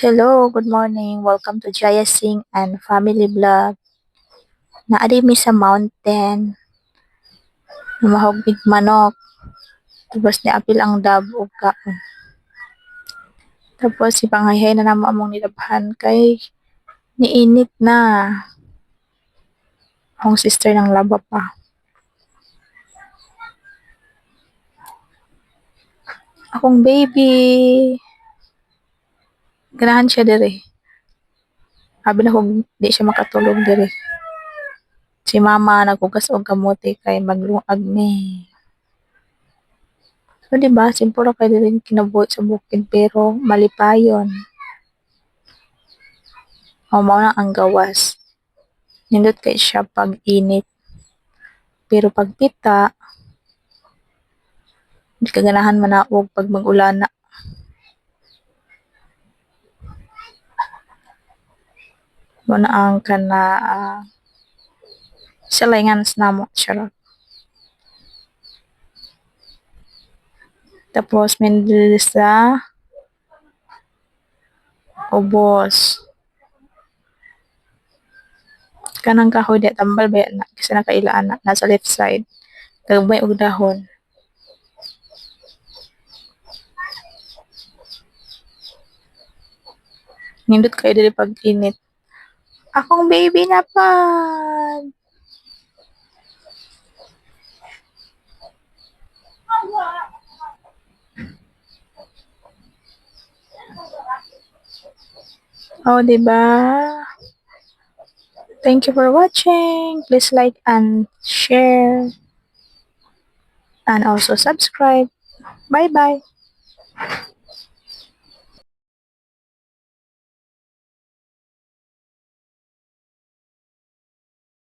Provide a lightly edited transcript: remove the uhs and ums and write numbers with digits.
Hello, good morning. Welcome to Jaya Singh and Family Vlog. Naadi mi sa mountain, mahog manok. Tapos ni apil ang dabo kaon. Tapos si pangayhay na namo among nilabhan kay niinit na. Ang sister ng laba pa. Akong baby. Ganahan siya dire. Abi na kung di siya makatulog dire. Si mama naghugas og kamote kay maglungag ni. So, di ba, simpura kay din kinabuhi sa bukid pero malipayon. O mao na ang gawas. Nindot kay siya pag init. Pero pag pita, di kaganahan manaog pag mag-ulana. Mo na ang kana salingan sa namo charot. Tapos mindili sa ubos. Kanang kahoy di tambal ba na kasi nakailaan na nasa left side. Gagmay og dahon. Nindot kayo dili pag init. Akong baby na pa. Oh, di ba? Thank you for watching. Please like and share and also subscribe. Bye bye.